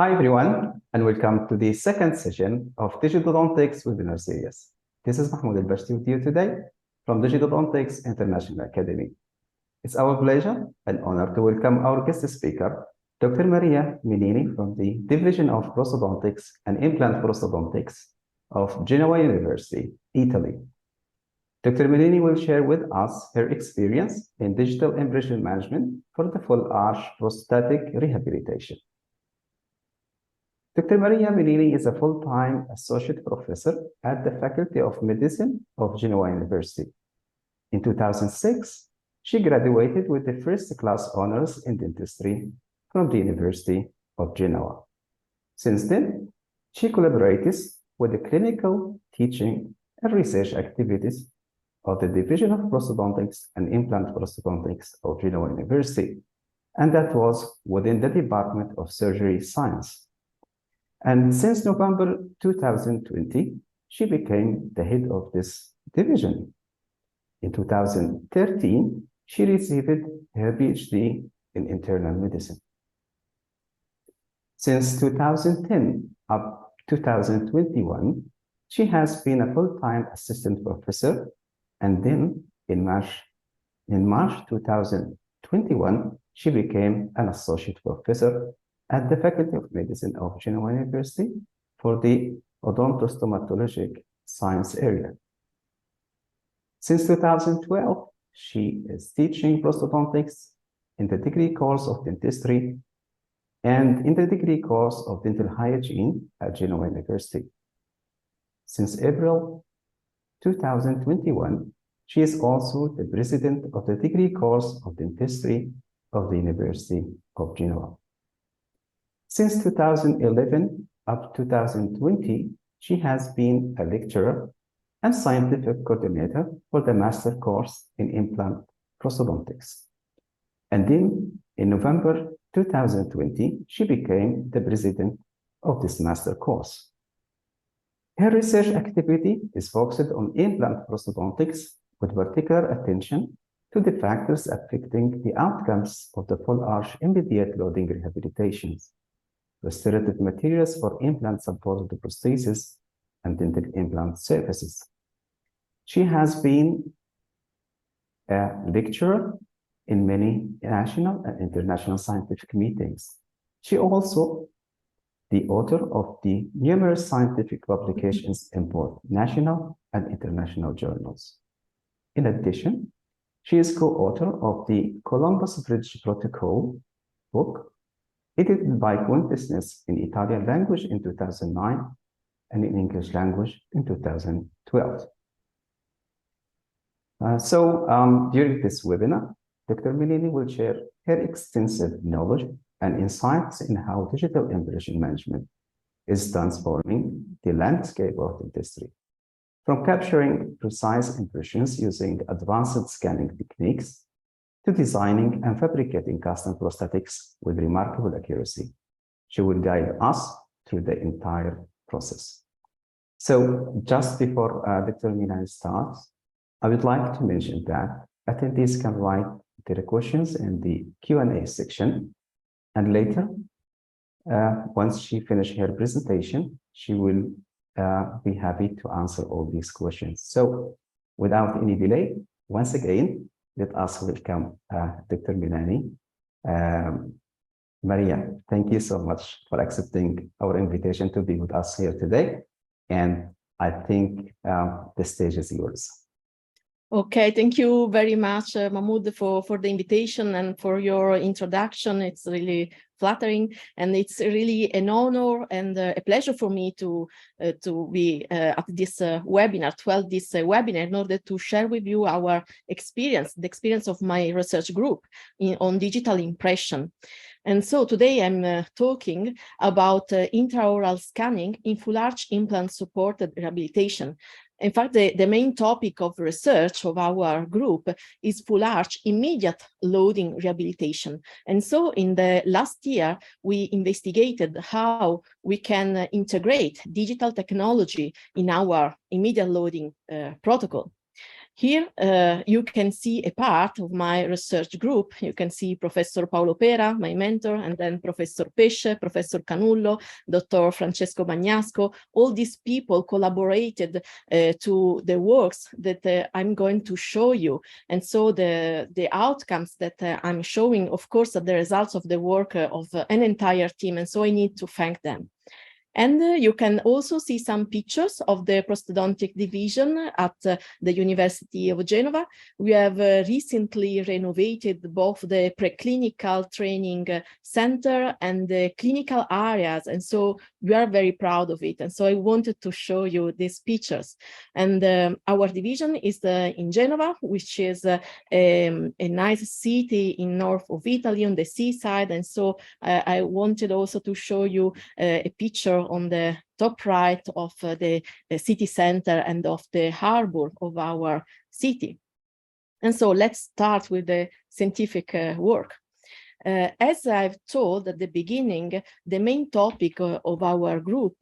Hi everyone, and welcome to the second session of Digitodontics Webinar Series. This is Mahmoud Al-Bashti with you today from Digitodontics International Academy. It's our pleasure and honor to welcome our guest speaker, Dr. Maria Menini from the Division of Prosthodontics and Implant-Prosthodontics of Genova University, Italy. Dr. Menini will share with us her experience in digital impression management for the full arch prosthetic rehabilitation. Dr. Maria Menini is a full-time associate professor at the Faculty of Medicine of Genova University. In 2006, she graduated with the first-class honors in dentistry from the University of Genova. Since then, she collaborates with the clinical, teaching, and research activities of the Division of Prosthodontics and Implant-Prosthodontics of Genova University, and that was within the Department of Surgery Science. And since November 2020, she became the head of this division. In 2013, she received her PhD in internal medicine. Since 2010 up to 2021, she has been a full-time assistant professor, and then in March 2021, she became an associate professor at the Faculty of Medicine of Genova University for the odontostomatologic science area. Since 2012, she is teaching prosthodontics in the degree course of dentistry and in the degree course of dental hygiene at Genova University. Since April 2021, she is also the president of the degree course of dentistry of the University of Genova. Since 2011 up to 2020, she has been a lecturer and scientific coordinator for the master course in implant prosthodontics. And then in November 2020, she became the president of this master course. Her research activity is focused on implant prosthodontics with particular attention to the factors affecting the outcomes of the full arch immediate loading rehabilitations, restorative materials for implant-supported prostheses and dental implant surfaces. She has been a lecturer in many national and international scientific meetings. She also the author of the numerous scientific publications in both national and international journals. In addition, she is co-author of the Columbus Bridge Protocol book, edited by Quintessence in Italian language in 2009 and in English language in 2012. During this webinar, Dr. Menini will share her extensive knowledge and insights in how digital impression management is transforming the landscape of dentistry, from capturing precise impressions using advanced scanning techniques to designing and fabricating custom prosthetics with remarkable accuracy. She will guide us through the entire process. So just before Dr. Menini starts, I would like to mention that attendees can write their questions in the Q&A section, and later, once she finishes her presentation, she will be happy to answer all these questions. So without any delay, once again, let us welcome Dr. Menini. Maria, thank you so much for accepting our invitation to be with us here today. And I think the stage is yours. Okay, thank you very much, Mahmoud, for the invitation and for your introduction. It's really flattering, and it's really an honor and a pleasure for me to be at this webinar, this webinar, in order to share with you our experience, the experience of my research group on digital impression. And so today I'm talking about intraoral scanning in full arch implant-supported rehabilitation. In fact, the main topic of research of our group is full arch immediate loading rehabilitation. And so in the last year, we investigated how we can integrate digital technology in our immediate loading protocol. Here you can see a part of my research group. You can see Professor Paolo Pera, my mentor, and then Professor Pesce, Professor Canullo, Dr. Francesco Bagnasco. All these people collaborated to the works that I'm going to show you. And so the outcomes that I'm showing, of course, are the results of the work of an entire team. And so I need to thank them. And you can also see some pictures of the prosthodontic division at the University of Genova. We have recently renovated both the preclinical training center and the clinical areas. And so we are very proud of it. And so I wanted to show you these pictures. And our division is in Genova, which is a nice city in north of Italy on the seaside. And so I wanted also to show you a picture on the top right of the city center and of the harbor of our city. And so let's start with the scientific work. As I've told at the beginning, the main topic of our group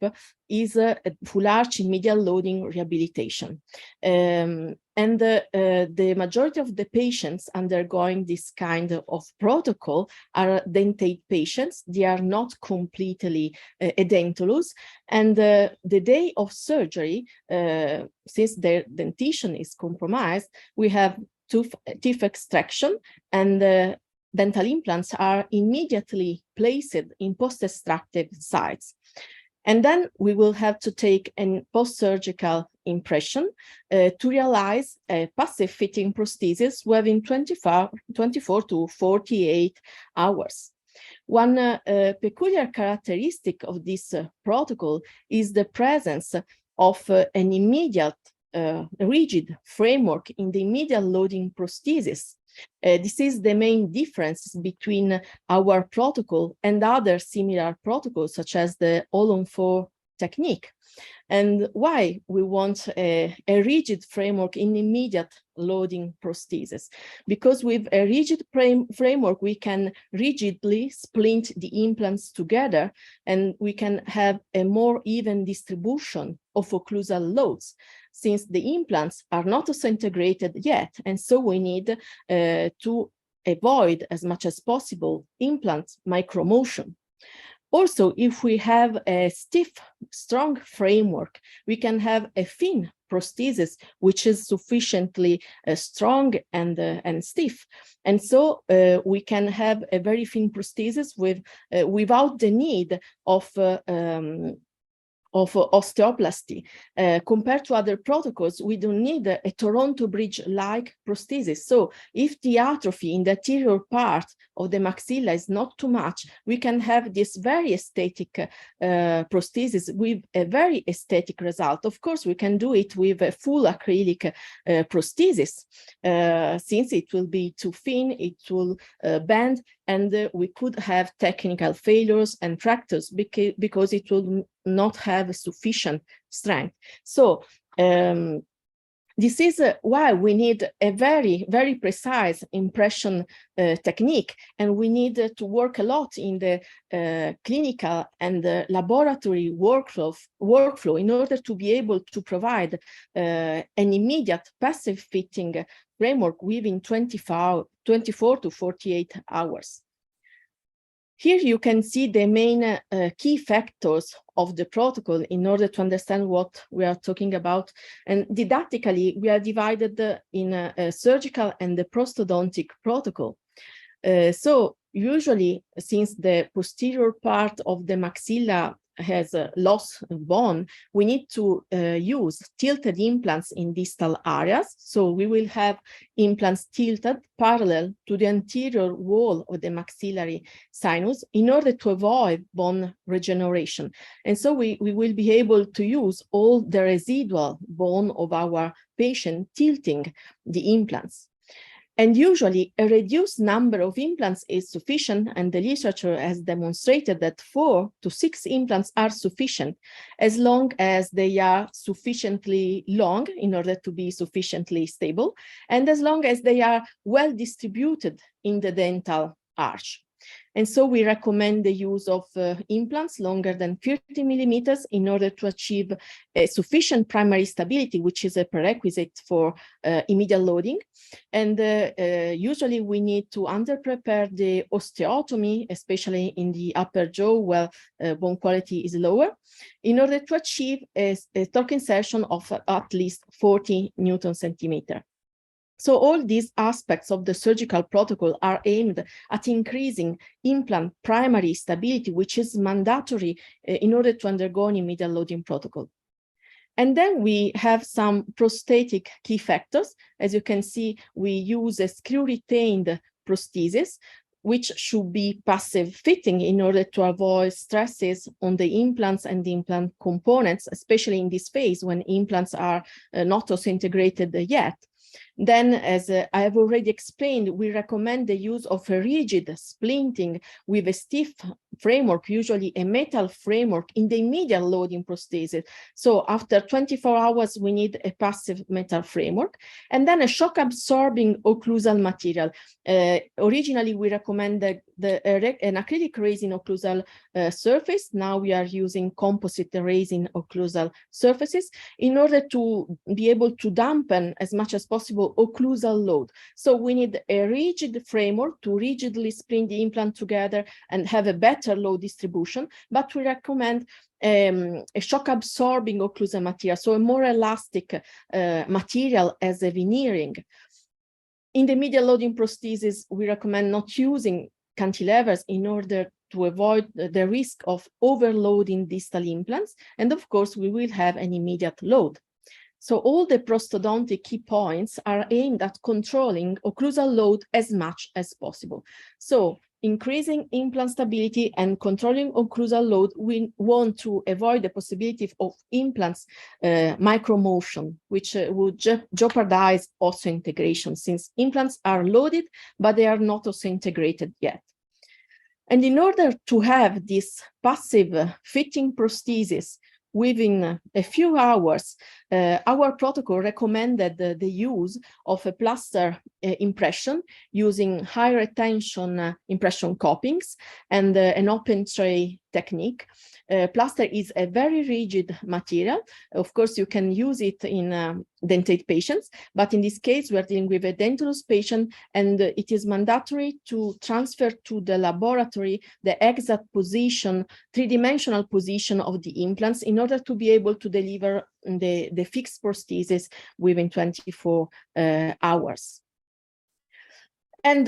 is full arch medial loading rehabilitation. And the majority of the patients undergoing this kind of protocol are dentate patients. They are not completely edentulous. And the day of surgery, since their dentition is compromised, we have teeth extraction, and dental implants are immediately placed in post-extractive sites. And then we will have to take a post-surgical impression to realize a passive fitting prosthesis within 24 to 48 hours. One peculiar characteristic of this protocol is the presence of an immediate rigid framework in the medial loading prosthesis. This is the main difference between our protocol and other similar protocols, such as the all-on-4 technique. And why we want a rigid framework in immediate loading prosthesis? Because with a rigid framework, we can rigidly splint the implants together, and we can have a more even distribution of occlusal loads, since the implants are not osseointegrated yet, and so we need to avoid as much as possible implant micromotion. Also, if we have a stiff, strong framework, we can have a thin prosthesis, which is sufficiently strong and stiff. And so we can have a very thin prosthesis without the need of osteoplasty. Compared to other protocols, we don't need a Toronto bridge-like prosthesis. So if the atrophy in the anterior part of the maxilla is not too much, we can have this very aesthetic prosthesis with a very aesthetic result. Of course, we can do it with a full acrylic prosthesis. Since it will be too thin, it will bend, and we could have technical failures and fractures because it will not have sufficient strength. So this is why we need a very, very precise impression technique, and we need to work a lot in the clinical and laboratory workflow in order to be able to provide an immediate passive fitting framework within 24 to 48 hours. Here you can see the main key factors of the protocol in order to understand what we are talking about. And didactically, we are divided in a surgical and the prosthodontic protocol. So usually, since the posterior part of the maxilla has lost bone, we need to use tilted implants in distal areas. So we will have implants tilted parallel to the anterior wall of the maxillary sinus in order to avoid bone regeneration. And so we will be able to use all the residual bone of our patient tilting the implants. And usually a reduced number of implants is sufficient, and the literature has demonstrated that 4 to 6 implants are sufficient as long as they are sufficiently long in order to be sufficiently stable, and as long as they are well distributed in the dental arch. And so we recommend the use of implants longer than 30 millimeters in order to achieve sufficient primary stability, which is a prerequisite for immediate loading. And usually we need to under-prepare the osteotomy, especially in the upper jaw where bone quality is lower, in order to achieve a torque insertion of at least 40 Newton centimeter. So all these aspects of the surgical protocol are aimed at increasing implant primary stability, which is mandatory in order to undergo an immediate loading protocol. And then we have some prosthetic key factors. As you can see, we use a screw-retained prosthesis, which should be passive fitting in order to avoid stresses on the implants and the implant components, especially in this phase when implants are not osseointegrated yet. Then, as I have already explained, we recommend the use of a rigid splinting with a stiff framework, usually a metal framework, in the immediate loading prosthesis. So after 24 hours, we need a passive metal framework. And then a shock-absorbing occlusal material. Originally, we recommended an acrylic resin occlusal surface. Now we are using composite resin occlusal surfaces in order to be able to dampen as much as possible occlusal load. So we need a rigid framework to rigidly splint the implant together and have a better load distribution, but we recommend a shock-absorbing occlusal material, so a more elastic material as a veneering. In the immediate loading prosthesis, we recommend not using cantilevers in order to avoid the risk of overloading distal implants, and of course, we will have an immediate load. So all the prosthodontic key points are aimed at controlling occlusal load as much as possible. So increasing implant stability and controlling occlusal load, we want to avoid the possibility of implants micromotion, which would jeopardize osseointegration, since implants are loaded, but they are not osseointegrated yet. And in order to have this passive fitting prosthesis within a few hours, our protocol recommended the use of a plaster impression using high retention impression copings and an open tray technique. Plaster is a very rigid material. Of course, you can use it in dentate patients, but in this case, we are dealing with a dentulous patient, and it is mandatory to transfer to the laboratory the exact position, three-dimensional position of the implants in order to be able to deliver the fixed prosthesis within 24 hours. And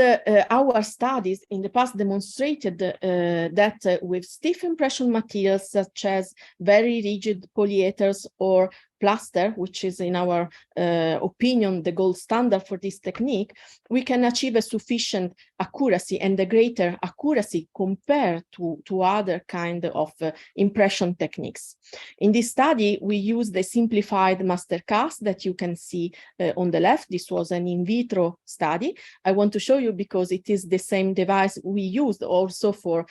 our studies in the past demonstrated that with stiff impression materials such as very rigid polyethers or plaster, which is in our opinion the gold standard for this technique, we can achieve a sufficient accuracy and a greater accuracy compared to other kind of impression techniques. In this study, we used the simplified master cast that you can see on the left. This was an in vitro study. I want to show you because it is the same device we used also for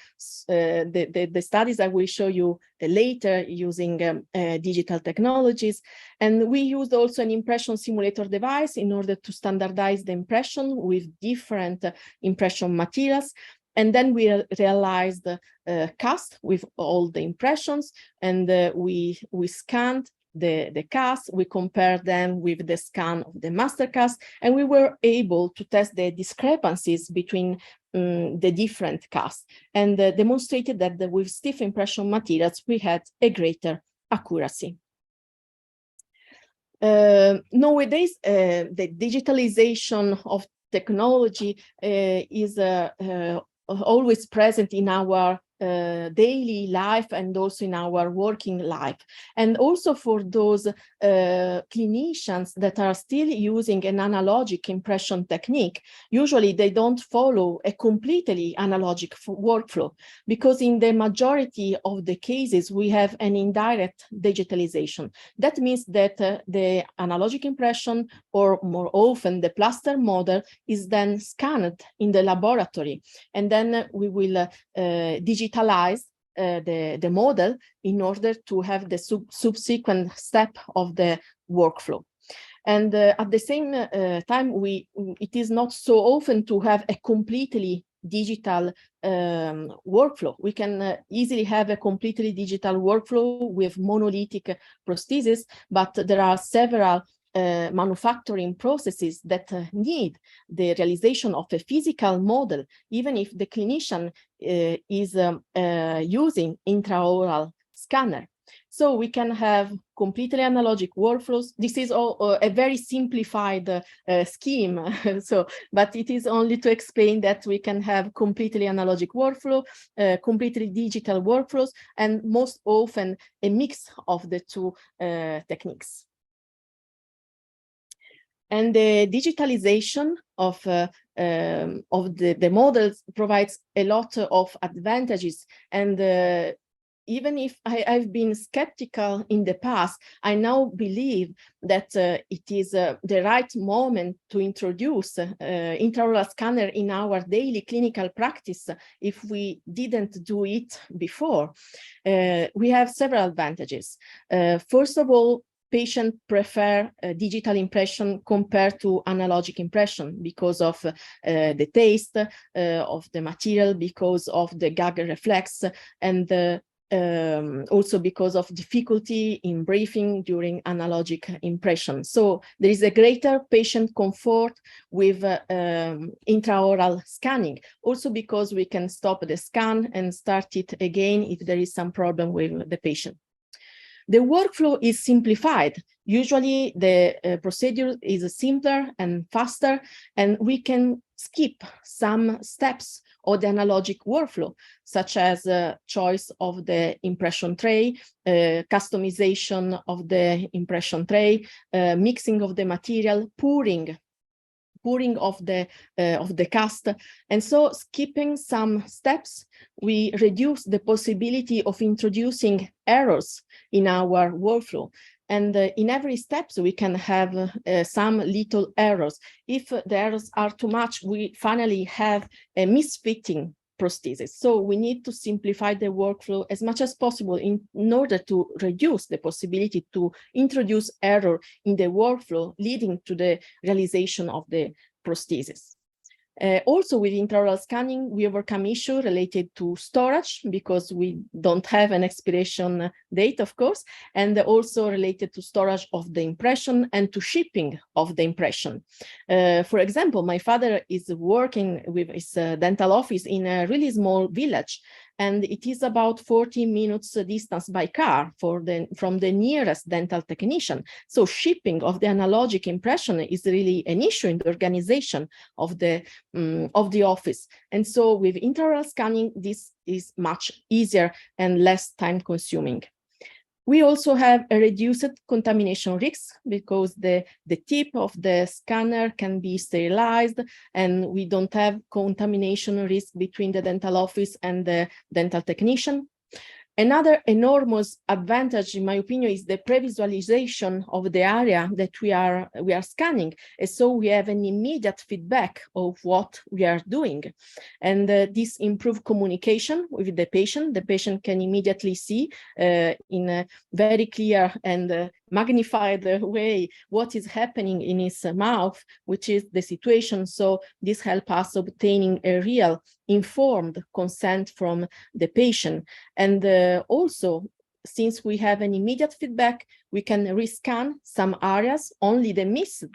the studies I will show you later using digital technologies. And we used also an impression simulator device in order to standardize the impression with different impression materials. And then we realized the cast with all the impressions, and we scanned the cast, we compared them with the scan of the master cast, and we were able to test the discrepancies between the different casts, and demonstrated that with stiff impression materials, we had a greater accuracy. Nowadays, the digitalization of technology is always present in our daily life and also in our working life. And also for those clinicians that are still using an analogic impression technique, usually they don't follow a completely analogic workflow, because in the majority of the cases, we have an indirect digitalization. That means that the analogic impression, or more often the plaster model, is then scanned in the laboratory, and then we will digitalize the model in order to have the subsequent step of the workflow. And at the same time, it is not so often to have a completely digital workflow. We can easily have a completely digital workflow with monolithic prosthesis, but there are several manufacturing processes that need the realization of a physical model, even if the clinician is using intraoral scanner. So we can have completely analogic workflows. This is all a very simplified scheme. But it is only to explain that we can have completely analogic workflow, completely digital workflows, and most often a mix of the two techniques. And the digitalization of the models provides a lot of advantages. And even if I've been skeptical in the past, I now believe that it is the right moment to introduce intraoral scanner in our daily clinical practice if we didn't do it before. We have several advantages. First of all, patients prefer digital impression compared to analogic impression because of the taste of the material, because of the gag reflex, and also because of difficulty in breathing during analogic impression. So there is a greater patient comfort with intraoral scanning, also because we can stop the scan and start it again if there is some problem with the patient. The workflow is simplified. Usually the procedure is simpler and faster, and we can skip some steps of the analogic workflow, such as choice of the impression tray, customization of the impression tray, mixing of the material, pouring of the cast. And so skipping some steps, we reduce the possibility of introducing errors in our workflow. And in every step, we can have some little errors. If the errors are too much, we finally have a misfitting prosthesis. So we need to simplify the workflow as much as possible in order to reduce the possibility to introduce error in the workflow, leading to the realization of the prosthesis. Also with intraoral scanning, we overcome issues related to storage because we don't have an expiration date, of course, and also related to storage of the impression and to shipping of the impression. For example, my father is working with his dental office in a really small village, and it is about 40 minutes distance by car from the nearest dental technician. So shipping of the analogic impression is really an issue in the organization of the office. And so with intraoral scanning, this is much easier and less time consuming. We also have a reduced contamination risk because the tip of the scanner can be sterilized, and we don't have contamination risk between the dental office and the dental technician. Another enormous advantage, in my opinion, is the pre-visualization of the area that we are scanning. And so we have an immediate feedback of what we are doing. And this improves communication with the patient. The patient can immediately see in a very clear and magnified way what is happening in his mouth, which is the situation. So this helps us obtaining a real informed consent from the patient. And also, since we have an immediate feedback, we can rescan some areas, only the missed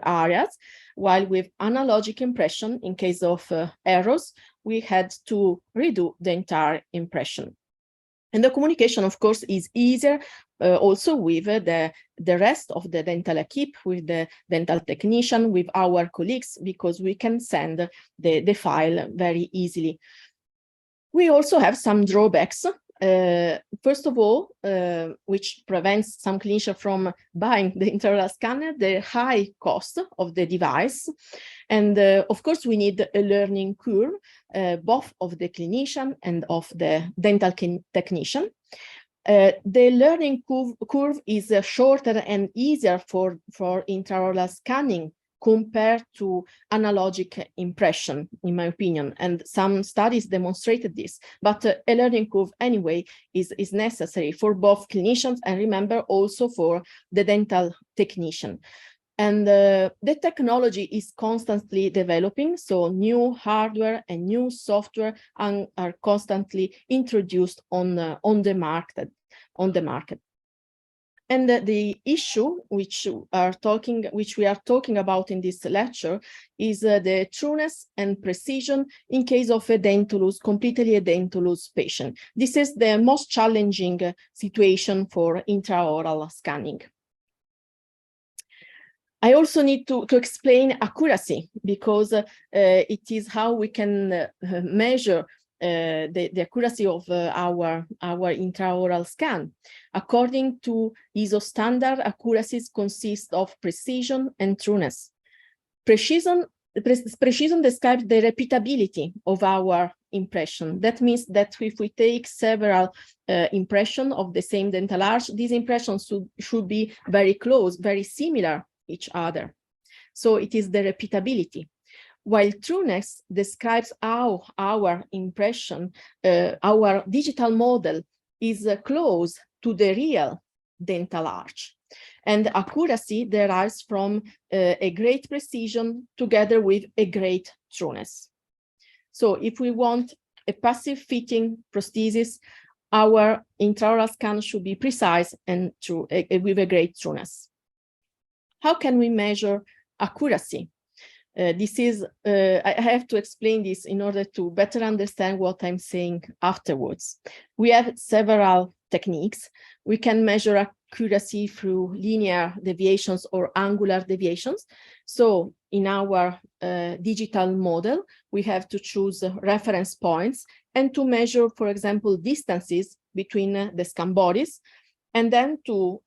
areas, while with analogic impression, in case of errors, we had to redo the entire impression. And the communication, of course, is easier also with the rest of the dental equipe, with the dental technician, with our colleagues, because we can send the file very easily. We also have some drawbacks. First of all, which prevents some clinicians from buying the intraoral scanner, the high cost of the device. And of course, we need a learning curve, both of the clinician and of the dental technician. The learning curve is shorter and easier for intraoral scanning compared to analogic impression, in my opinion. And some studies demonstrated this, but a learning curve anyway is necessary for both clinicians and, remember, also for the dental technician. And the technology is constantly developing, so new hardware and new software are constantly introduced on the market. And the issue which we are talking about in this lecture is the trueness and precision in case of a dentulous, completely edentulous patient. This is the most challenging situation for intraoral scanning. I also need to explain accuracy, because it is how we can measure the accuracy of our intraoral scan. According to ISO standard, accuracies consist of precision and trueness. Precision describes the repeatability of our impression. That means that if we take several impressions of the same dental arch, these impressions should be very close, very similar each other. So it is the repeatability. While trueness describes how our impression, our digital model is close to the real dental arch. And accuracy derives from a great precision together with a great trueness. So if we want a passive fitting prosthesis, our intraoral scan should be precise and true, with a great trueness. How can we measure accuracy? I have to explain this in order to better understand what I'm saying afterwards. We have several techniques. We can measure accuracy through linear deviations or angular deviations. So in our digital model, we have to choose reference points and to measure, for example, distances between the scan bodies, and then to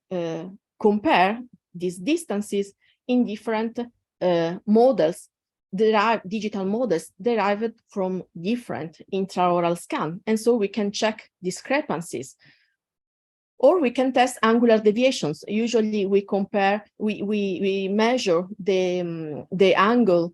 compare these distances in different models, digital models derived from different intraoral scan. And so we can check discrepancies. Or we can test angular deviations. Usually we we measure the angle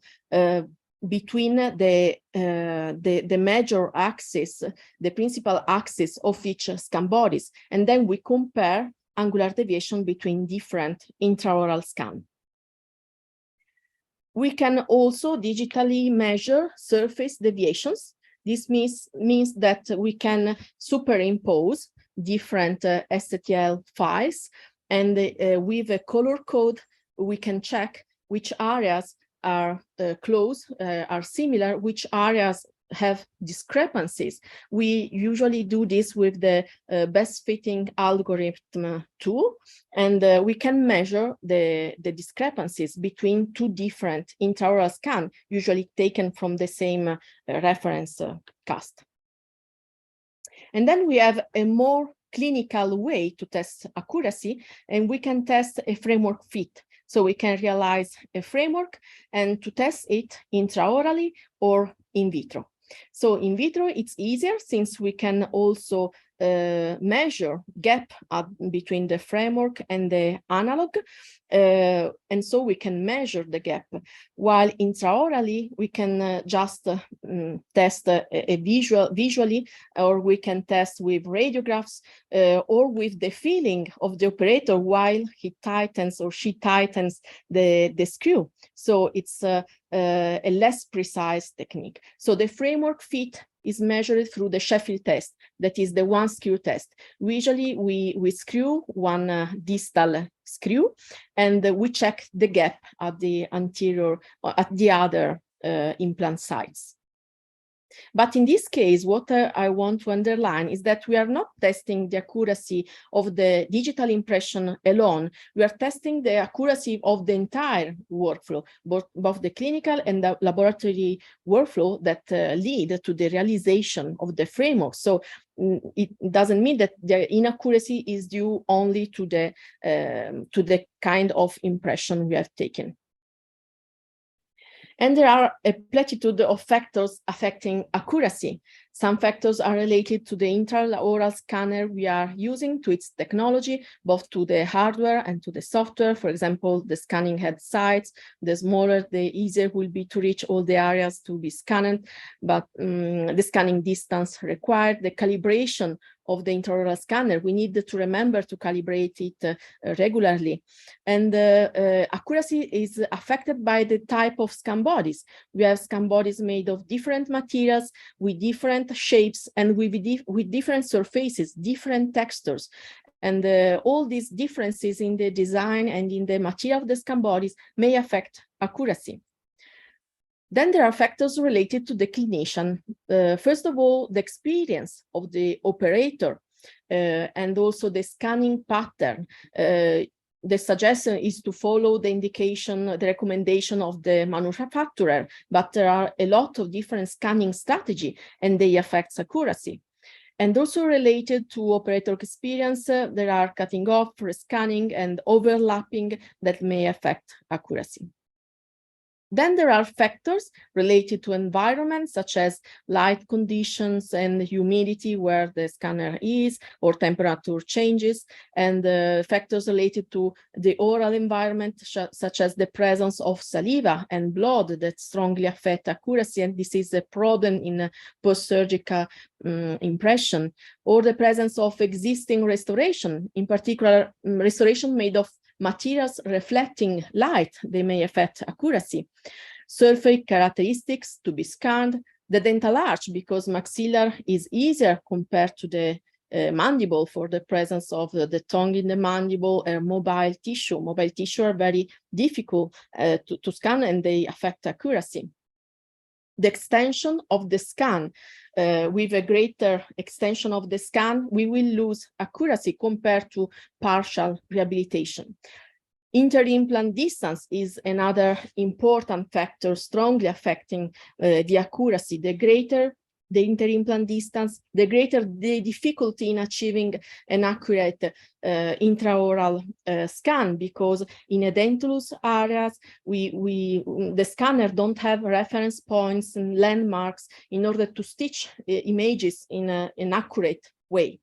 between the major axis, the principal axis of each scan bodies, and then we compare angular deviation between different intraoral scan. We can also digitally measure surface deviations. This means that we can superimpose different STL files, and with a color code, we can check which areas are close, are similar, which areas have discrepancies. We usually do this with the best fitting algorithm tool, and we can measure the discrepancies between two different intraoral scans, usually taken from the same reference cast. And then we have a more clinical way to test accuracy, and we can test a framework fit. So we can realize a framework and to test it intraorally or in vitro. So in vitro, it's easier since we can also measure gap between the framework and the analog. And so we can measure the gap. While intraorally, we can just test visually, or we can test with radiographs or with the feeling of the operator while he tightens or she tightens the screw. So it's a less precise technique. So the framework fit is measured through the Sheffield test, that is the one screw test. Usually we screw one distal screw, and we check the gap at the anterior, at the other implant sites. But in this case, what I want to underline is that we are not testing the accuracy of the digital impression alone. We are testing the accuracy of the entire workflow, both the clinical and the laboratory workflow that lead to the realization of the framework. So it doesn't mean that the inaccuracy is due only to the kind of impression we have taken. And there are a plethora of factors affecting accuracy. Some factors are related to the intraoral scanner we are using, to its technology, both to the hardware and to the software. For example, the scanning head size, the smaller, the easier will be to reach all the areas to be scanned, but the scanning distance required, the calibration of the intraoral scanner. We need to remember to calibrate it regularly. And accuracy is affected by the type of scan bodies. We have scan bodies made of different materials, with different shapes, and with different surfaces, different textures. And all these differences in the design and in the material of the scan bodies may affect accuracy. Then there are factors related to the clinician. First of all, the experience of the operator and also the scanning pattern. The suggestion is to follow the indication, the recommendation of the manufacturer, but there are a lot of different scanning strategies and they affect accuracy. And also related to operator experience, there are cutting off, rescanning, and overlapping that may affect accuracy. Then there are factors related to environment, such as light conditions and humidity where the scanner is, or temperature changes, and factors related to the oral environment, such as the presence of saliva and blood that strongly affect accuracy, and this is a problem in post-surgical impression, or the presence of existing restoration, in particular restoration made of materials reflecting light, they may affect accuracy. Surface characteristics to be scanned, the dental arch, because maxillar is easier compared to the mandible for the presence of the tongue in the mandible, or mobile tissue. Mobile tissue are very difficult to scan and they affect accuracy. The extension of the scan, with a greater extension of the scan, we will lose accuracy compared to partial rehabilitation. Inter-implant distance is another important factor strongly affecting the accuracy. The greater the inter-implant distance, the greater the difficulty in achieving an accurate intraoral scan, because in edentulous areas, the scanner don't have reference points and landmarks in order to stitch images in an accurate way.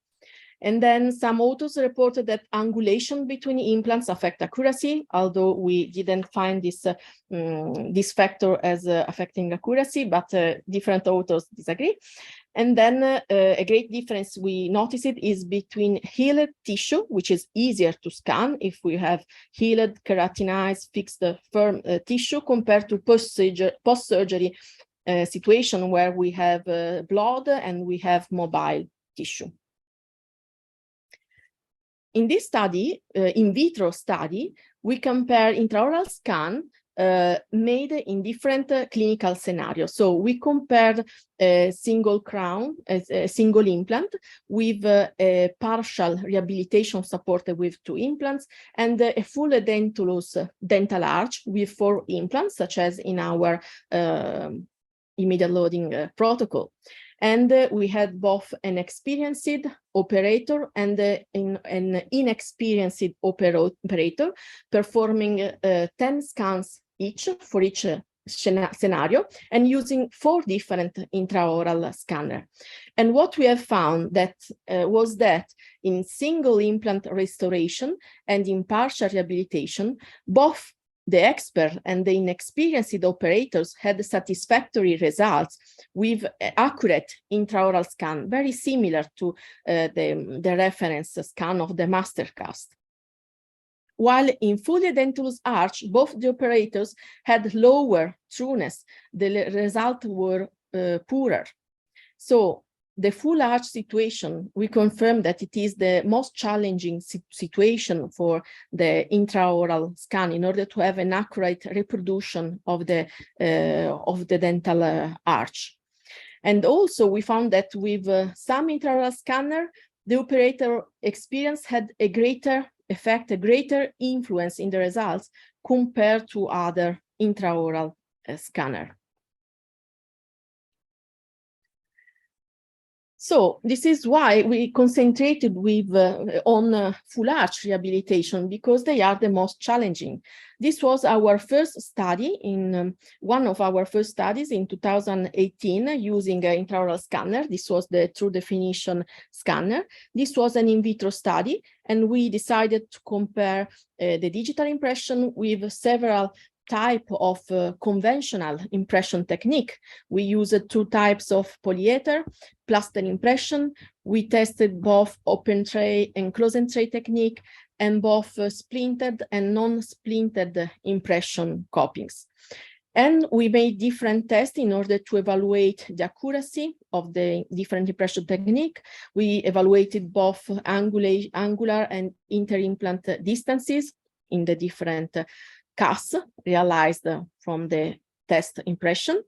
And then some authors reported that angulation between implants affect accuracy, although we didn't find this factor as affecting accuracy, but different authors disagree. And then a great difference we noticed is between healed tissue, which is easier to scan if we have healed, keratinized, fixed, firm tissue, compared to post-surgery situation where we have blood and we have mobile tissue. In this study, in vitro study, we compare intraoral scan made in different clinical scenarios. So we compared a single crown, a single implant, with a partial rehabilitation supported with 2 implants, and a full edentulous dental arch with 4 implants, such as in our immediate loading protocol. And we had both an experienced operator and an inexperienced operator performing 10 scans each for each scenario and using 4 different intraoral scanners. And what we have found was that in single implant restoration and in partial rehabilitation, both the expert and the inexperienced operators had satisfactory results with accurate intraoral scan, very similar to the reference scan of the master cast. While in full edentulous arch, both the operators had lower trueness. The results were poorer. So the full arch situation, we confirm that it is the most challenging situation for the intraoral scan in order to have an accurate reproduction of the dental arch. And also we found that with some intraoral scanner, the operator experience had a greater effect, a greater influence in the results compared to other intraoral scanner. So this is why we concentrated on full arch rehabilitation, because they are the most challenging. This was our first study in one of our first studies in 2018 using an intraoral scanner. This was the true definition scanner. This was an in vitro study, and we decided to compare the digital impression with several type of conventional impression technique. We used two types of polyether, plaster impression. We tested both open tray and closed tray technique, and both splintered and non-splintered impression copings. And we made different tests in order to evaluate the accuracy of the different impression technique. We evaluated both angular and inter-implant distances in the different casts realized from the test impression.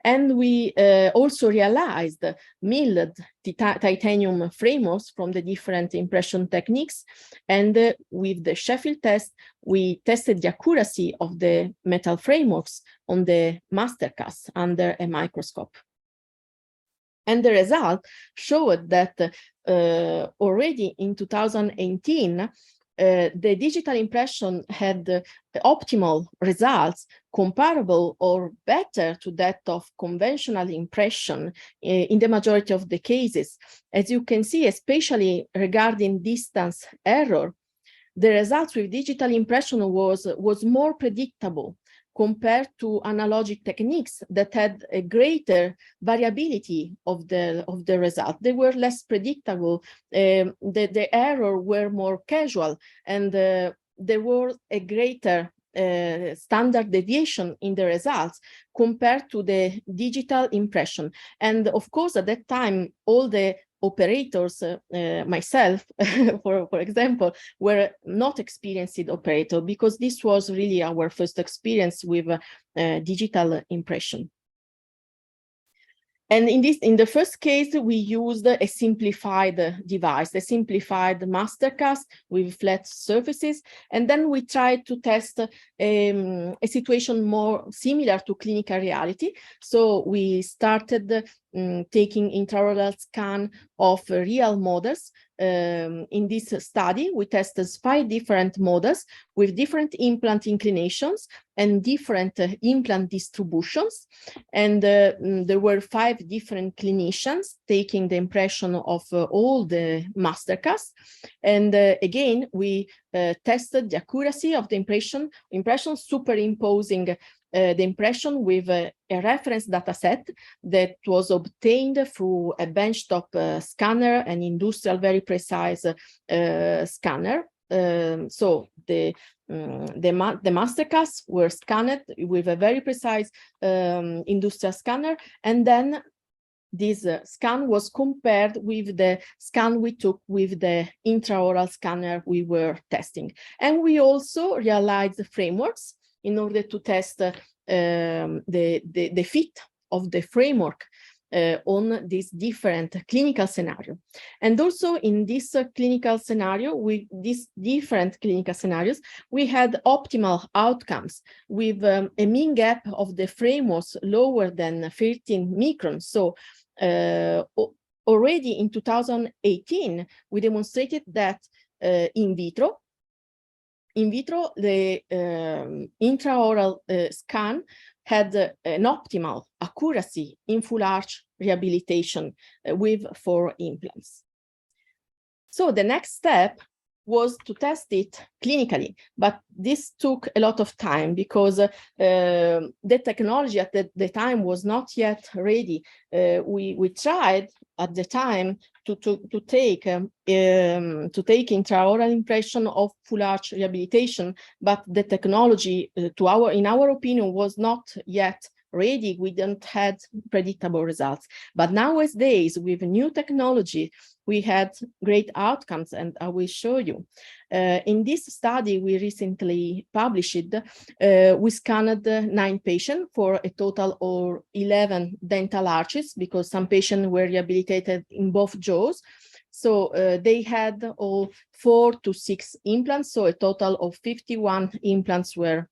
And we also realized milled titanium frameworks from the different impression techniques. And with the Sheffield test, we tested the accuracy of the metal frameworks on the master cast under a microscope. And the result showed that already in 2018, the digital impression had optimal results comparable or better to that of conventional impression in the majority of the cases. As you can see, especially regarding distance error, the results with digital impression was more predictable compared to analogic techniques that had a greater variability of the result. They were less predictable, the error were more casual, and there was a greater standard deviation in the results compared to the digital impression. And of course, at that time, all the operators, myself, for example, were not experienced operator, because this was really our first experience with digital impression. And in the first case, we used a simplified device, a simplified master cast with flat surfaces. And then we tried to test a situation more similar to clinical reality. So we started taking intraoral scan of real models. In this study, we tested 5 different models with different implant inclinations and different implant distributions. And there were 5 different clinicians taking the impression of all the master casts. And again, we tested the accuracy of the impression superimposing the impression with a reference data set that was obtained through a benchtop scanner, an industrial very precise scanner. So the master casts were scanned with a very precise industrial scanner, and then this scan was compared with the scan we took with the intraoral scanner we were testing. And we also realized the frameworks in order to test the fit of the framework on this different clinical scenario. And also in this clinical scenario, with these different clinical scenarios, we had optimal outcomes with a mean gap of the frameworks lower than 13 microns. So already in 2018, we demonstrated that in vitro, the intraoral scan had an optimal accuracy in full arch rehabilitation with 4 implants. So the next step was to test it clinically, but this took a lot of time because the technology at the time was not yet ready. We tried at the time to take intraoral impression of full arch rehabilitation, but the technology, in our opinion, was not yet ready. We didn't have predictable results. But nowadays, with new technology, we had great outcomes, and I will show you. In this study we recently published, we scanned 9 patients for a total of 11 dental arches, because some patients were rehabilitated in both jaws. So they had all 4 to 6 implants, so a total of 51 implants were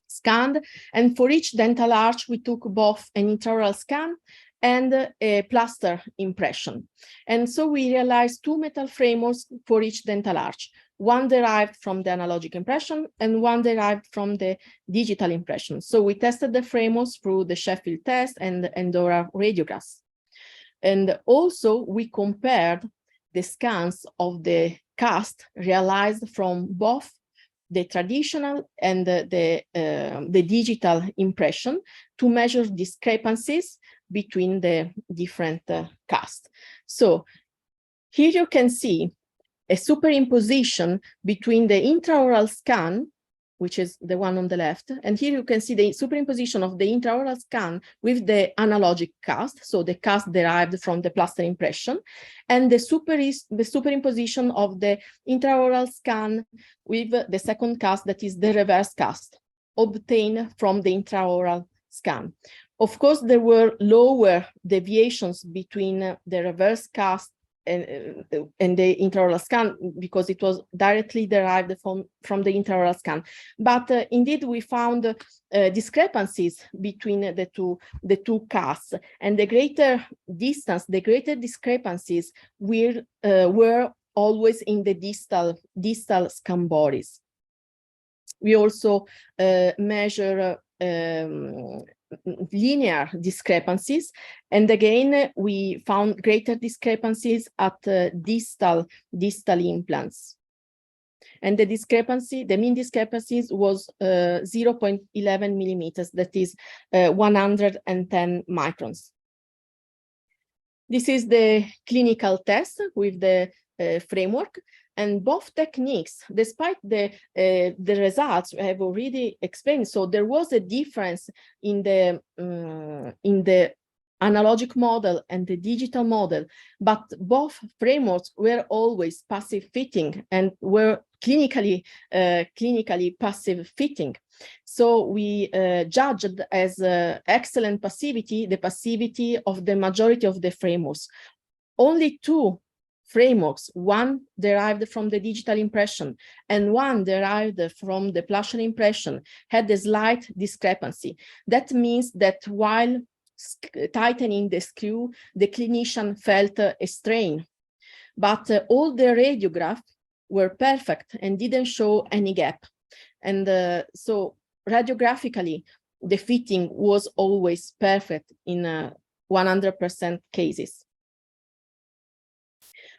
scanned. And for each dental arch, we took both an intraoral scan and a plaster impression. And so we realized 2 metal frameworks for each dental arch, one derived from the analogic impression and one derived from the digital impression. So we tested the frameworks through the Sheffield test and oral radiographs. And also we compared the scans of the cast realized from both the traditional and the digital impression to measure discrepancies between the different casts. So here you can see a superimposition between the intraoral scan, which is the one on the left, and here you can see the superimposition of the intraoral scan with the analogic cast, so the cast derived from the plaster impression, and the superimposition of the intraoral scan with the second cast, that is the reverse cast, obtained from the intraoral scan. Of course, there were lower deviations between the reverse cast and the intraoral scan because it was directly derived from the intraoral scan. But indeed, we found discrepancies between the two casts, and the greater distance, the greater discrepancies were always in the distal scan bodies. We also measure linear discrepancies, and again we found greater discrepancies at distal implants, and the mean discrepancies was 0.11 millimeters, that is 110 microns. This is the clinical test with the framework. And both techniques, despite the results I have already explained, so there was a difference in the analogic model and the digital model, but both frameworks were always passive fitting and were clinically passive fitting. So we judged as excellent passivity the passivity of the majority of the frameworks. Only two frameworks, one derived from the digital impression and one derived from the plaster impression, had a slight discrepancy. That means that while tightening the screw, the clinician felt a strain, but all the radiographs were perfect and didn't show any gap. And so radiographically, the fitting was always perfect in 100% cases.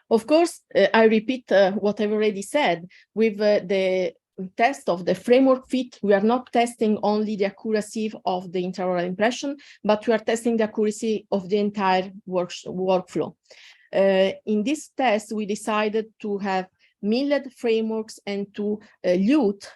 Of course, I repeat what I've already said. With the test of the framework fit, we are not testing only the accuracy of the intraoral impression, but we are testing the accuracy of the entire workflow. In this test, we decided to have milled frameworks and to lute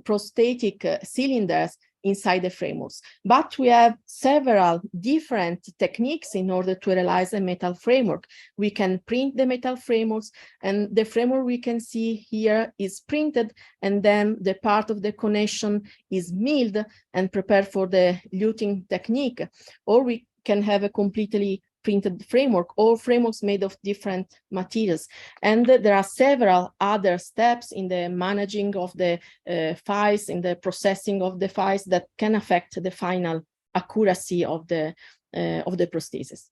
prosthetic cylinders inside the frameworks. But we have several different techniques in order to realize a metal framework. We can print the metal frameworks, and the framework we can see here is printed, and then the part of the connection is milled and prepared for the luting technique. Or we can have a completely printed framework, or frameworks made of different materials. And there are several other steps in the managing of the files, in the processing of the files, that can affect the final accuracy of the prosthesis.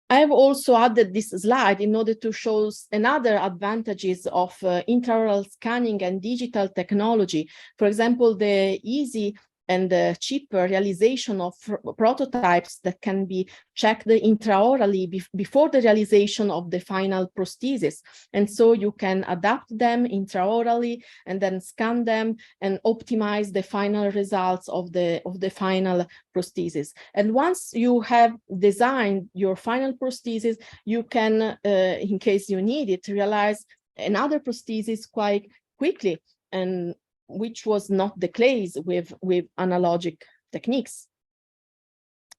I have also added this slide in order to show another advantages of intraoral scanning and digital technology. For example, the easy and cheaper realization of prototypes that can be checked intraorally before the realization of the final prosthesis. And so you can adapt them intraorally and then scan them and optimize the final results of the final prosthesis. And once you have designed your final prosthesis, you can, in case you need it, realize another prosthesis quite quickly, and which was not the case with analogic techniques.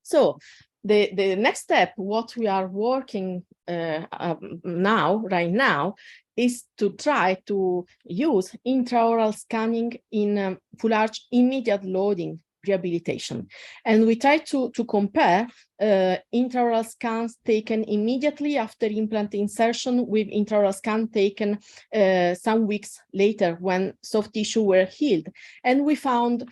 So the next step, what we are working right now, is to try to use intraoral scanning in full arch immediate loading rehabilitation. And we try to compare intraoral scans taken immediately after implant insertion with intraoral scan taken some weeks later when soft tissue were healed. And we found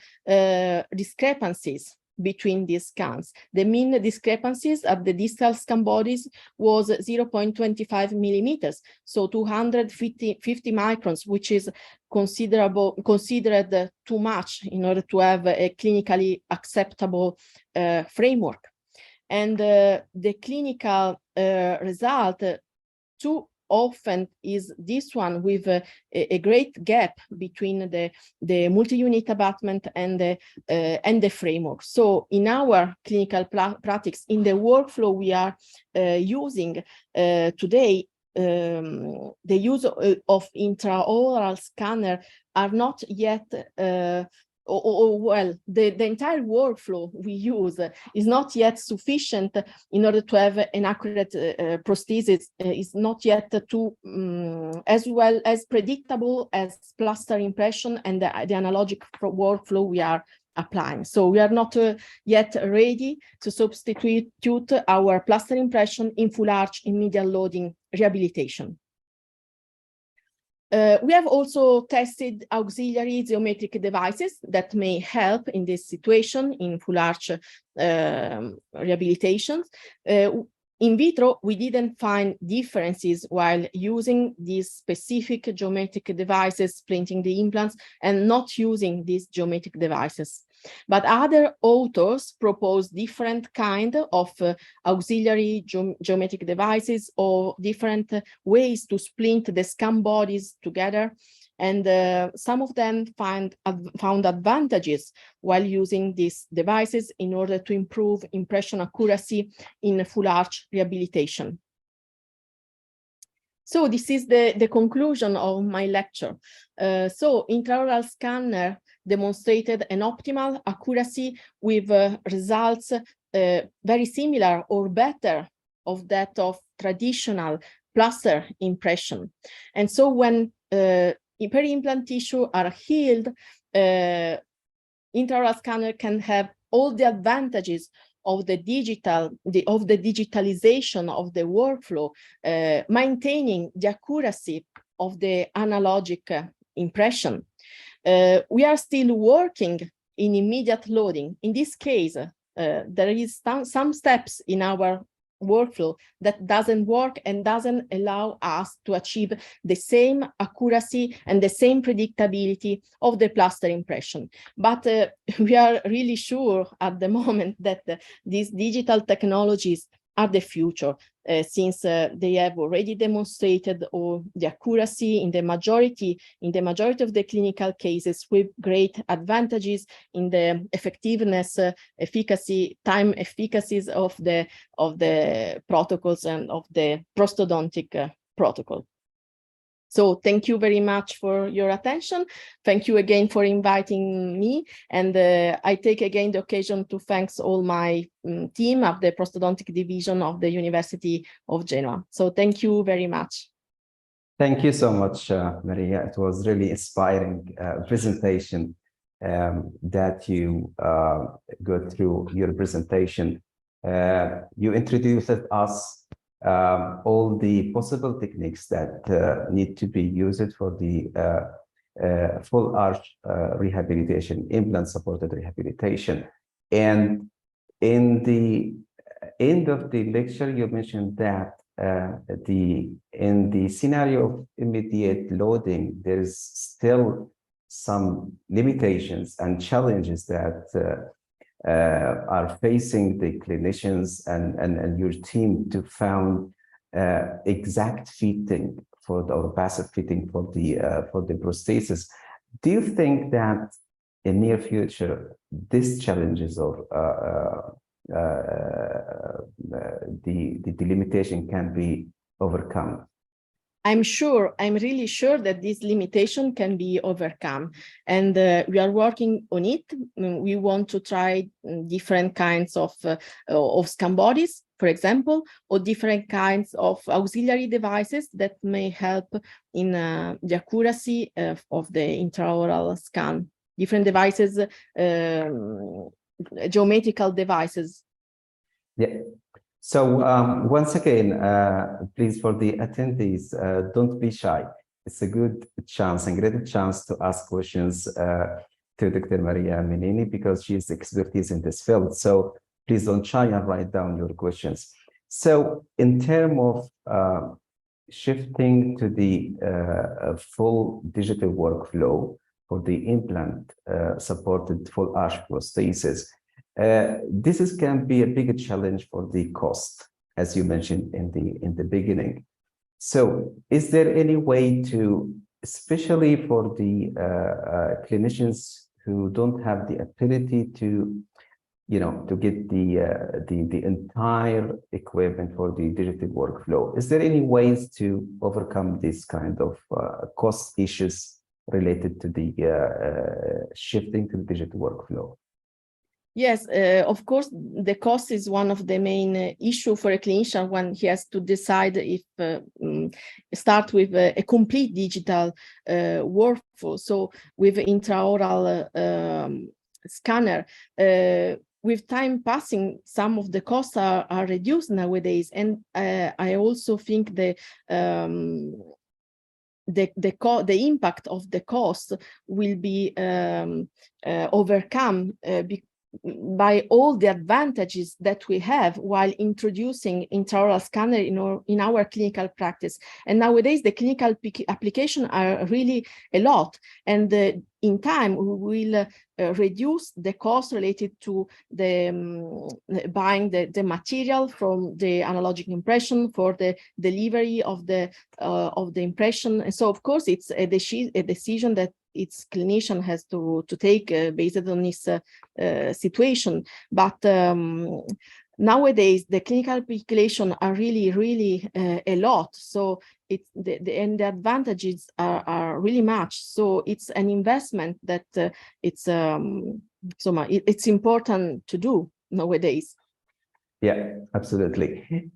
discrepancies between these scans. The mean discrepancies at the distal scan bodies was 0.25 millimeters, so 250 microns, which is considered too much in order to have a clinically acceptable framework. And the clinical result, two often is this one with a great gap between the multi-unit abutment and the framework. So in our clinical practice, in the workflow we are using today, the use of intraoral scanner are not yet well, the entire workflow we use is not yet sufficient in order to have an accurate prosthesis, is not yet too as well as predictable as plaster impression and the analogic workflow we are applying. So we are not yet ready to substitute our plaster impression in full arch in medial loading rehabilitation. We have also tested auxiliary geometric devices that may help in this situation in full arch rehabilitations. In vitro, we didn't find differences while using these specific geometric devices, splinting the implants, and not using these geometric devices. But other authors propose different kind of auxiliary geometric devices or different ways to splint the scan bodies together. And some of them found advantages while using these devices in order to improve impression accuracy in full arch rehabilitation. So this is the conclusion of my lecture. So intraoral scanner demonstrated an optimal accuracy with results very similar or better of that of traditional plaster impression. And so when peri-implant tissue are healed, intraoral scanner can have all the advantages of the digitalization of the workflow, maintaining the accuracy of the analogic impression. We are still working in immediate loading. In this case, there is some steps in our workflow that doesn't work and doesn't allow us to achieve the same accuracy and the same predictability of the plaster impression. But we are really sure at the moment that these digital technologies are the future, since they have already demonstrated the accuracy in the majority of the clinical cases with great advantages in the effectiveness, time efficacies of the protocols and of the prosthodontic protocol. So thank you very much for your attention. Thank you again for inviting me. And I take again the occasion to thank all my team of the Prosthodontic Division of the University of Genoa. So thank you very much. Thank you so much, Maria. It was really inspiring presentation that you go through your presentation. You introduced us all the possible techniques that need to be used for the full arch rehabilitation, implant-supported rehabilitation. And in the end of the lecture, you mentioned that in the scenario of immediate loading, there is still some limitations and challenges that are facing the clinicians and your team to find exact fitting or passive fitting for the prosthesis. Do you think that in near future these challenges or the limitation can be overcome? I'm really sure that this limitation can be overcome, and we are working on it. We want to try different kinds of scan bodies, for example, or different kinds of auxiliary devices that may help in the accuracy of the intraoral scan. Different devices, geometrical devices. Yeah. So once again, please, for the attendees, don't be shy. It's a good chance and great chance to ask questions to Dr. Maria Menini, because she has expertise in this field. So please don't shy and write down your questions. So in terms of shifting to the full digital workflow for the implant-supported full arch prosthesis, this can be a big challenge for the cost, as you mentioned in the beginning. So is there any way to, especially for the clinicians who don't have the ability to, to get the entire equipment for the digital workflow, is there any ways to overcome this kind of cost issues related to the shifting to the digital workflow? Yes, of course, the cost is one of the main issue for a clinician when he has to decide if start with a complete digital workflow. So with intraoral scanner, with time passing, some of the costs are reduced nowadays, and I also think the impact of the cost will be overcome by all the advantages that we have while introducing intraoral scanner in our clinical practice. And nowadays the clinical applications are really a lot, and in time we will reduce the cost related to the buying the material from the analogic impression for the delivery of the impression. And so of course it's a decision that its clinician has to take based on his situation. But nowadays the clinical applications are really a lot. So it's and the advantages are really much. So it's an investment that it's important to do nowadays. Yeah, absolutely.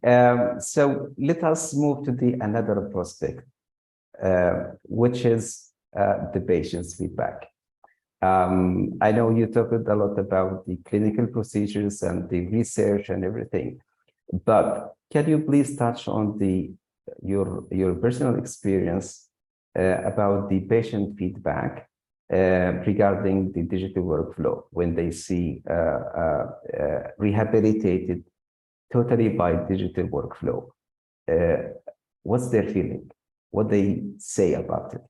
So let us move to another prospect, which is the patient's feedback. I know you talked a lot about the clinical procedures and the research and everything, but can you please touch on your personal experience about the patient feedback regarding the digital workflow when they see rehabilitated totally by digital workflow? What's their feeling? What they say about it?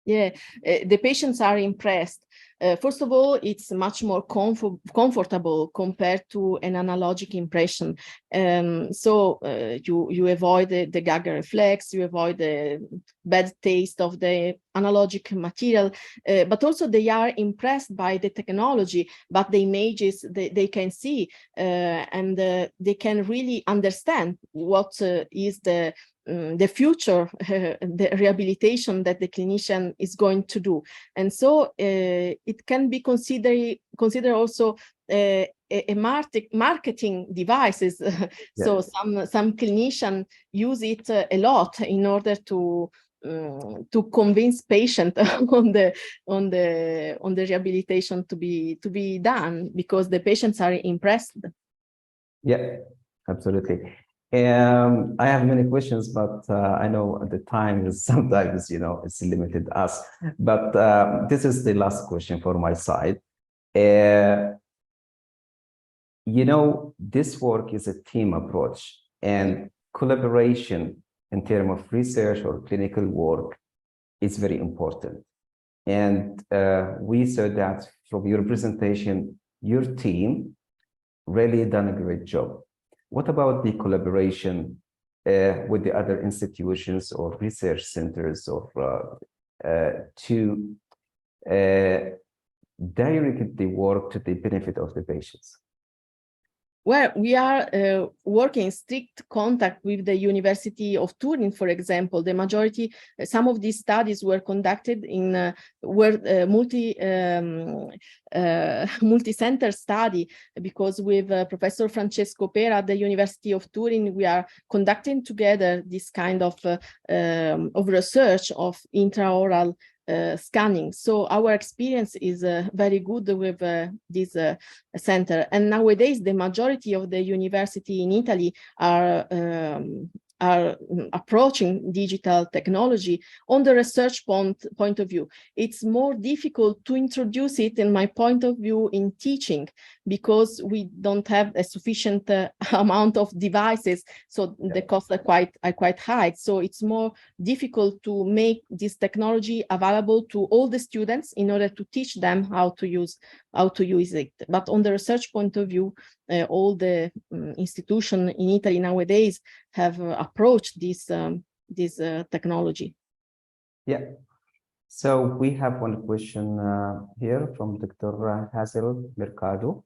Yeah, the patients are impressed. First of all, it's much more comfortable compared to an analogic impression. So you avoid the gag reflex, you avoid the bad taste of the analogic material, but also they are impressed by the technology, but the images they can see, and they can really understand what is the future, the rehabilitation that the clinician is going to do. And so it can be considered also a marketing devices. So some clinicians use it a lot in order to convince patient on the rehabilitation to be done, because the patients are impressed. Yeah, absolutely. I have many questions, but I know the time is sometimes, it's limited us. But this is the last question for my side. This work is a team approach, and collaboration in terms of research or clinical work is very important. And we saw that from your presentation, your team really done a great job. What about the collaboration with the other institutions or research centers to direct the work to the benefit of the patients? Well, we are working in strict contact with the University of Turin, for example. The majority, some of these studies were conducted in multi-center study, because with Professor Francesco Pera at the University of Turin, we are conducting together this kind of research of intraoral scanning. So our experience is very good with this center. And nowadays, the majority of the university in Italy are approaching digital technology on the research point of view. It's more difficult to introduce it, in my point of view, in teaching, because we don't have a sufficient amount of devices, so the costs are quite high. So it's more difficult to make this technology available to all the students in order to teach them how to use it. But on the research point of view, all the institutions in Italy nowadays have approached this this technology. Yeah. So we have one question here from Dr. Hazel Mercado.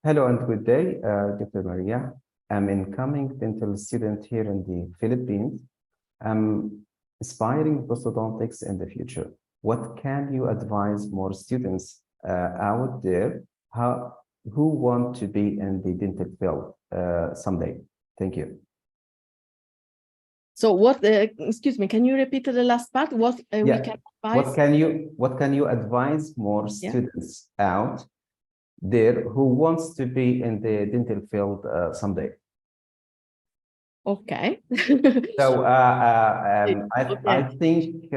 Hello and good day, Dr. Maria. I'm an incoming dental student here in the Philippines. I'm aspiring prosthodontics in the future. What can you advise more students out there who want to be in the dental field someday? Thank you. So what, excuse me, can you repeat the last part? What we can advise? What can you advise more students out there who wants to be in the dental field someday? Okay. So Okay. I think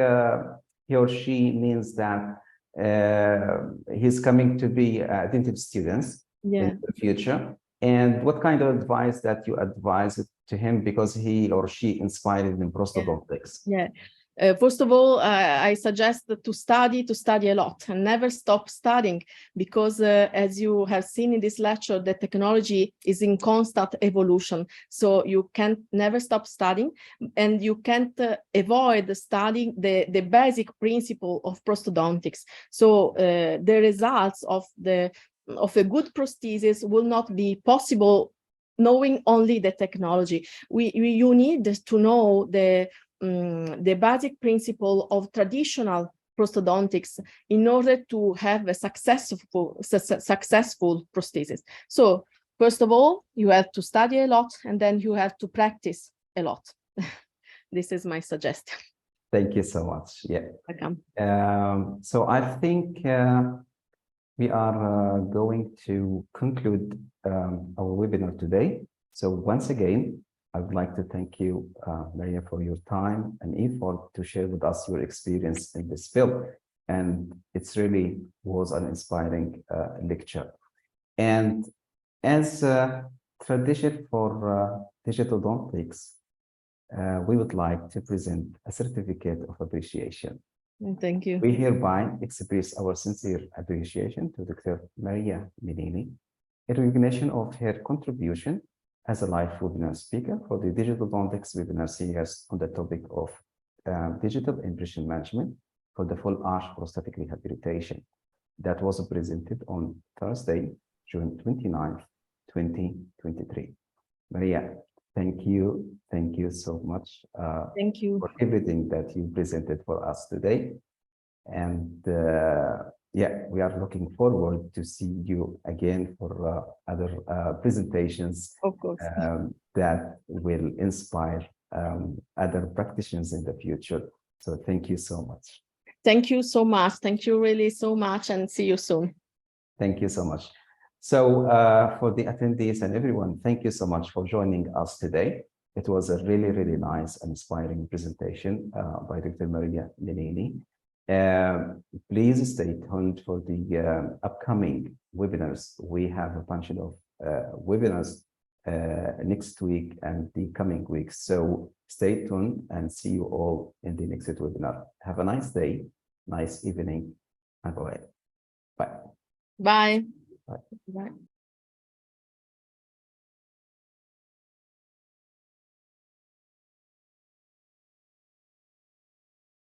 he or she means that he's coming to be a dental student in the future. And what kind of advice that you advise to him because he or she inspired in prosthodontics? Yeah. First of all, I suggest to study a lot and never stop studying, because as you have seen in this lecture, the technology is in constant evolution. So you can never stop studying, and you can't avoid studying the basic principle of prosthodontics. So the results of a good prosthesis will not be possible knowing only the technology. You need to know the basic principle of traditional prosthodontics in order to have a successful prosthesis. So first of all, you have to study a lot, and then you have to practice a lot. This is my suggestion. Thank you so much. Yeah. Welcome. So I think we are going to conclude our webinar today. So once again, I would like to thank you, Maria, for your time and effort to share with us your experience in this field. And it's really was an inspiring lecture. And as tradition for Digitodontics, we would like to present a certificate of appreciation. Thank you. We hereby express our sincere appreciation to Dr. Maria Menini in recognition of her contribution as a live webinar speaker for the Digitodontics Webinar Series on the topic of digital impression management for the full arch prosthetic rehabilitation that was presented on Thursday, June 29th, 2023. Maria, thank you so much thank you for everything that you presented for us today. And yeah, we are looking forward to see you again for other presentations, of course, that will inspire other practitioners in the future. So thank you so much. Thank you so much. Thank you really so much, and see you soon. Thank you so much. So for the attendees and everyone, thank you so much for joining us today. It was a really, really nice and inspiring presentation by Dr. Maria Menini. Please stay tuned for the upcoming webinars. We have a bunch of webinars next week and the coming weeks. So stay tuned and see you all in the next webinar. Have a nice day, nice evening, and bye. Bye. Bye. Bye. Bye.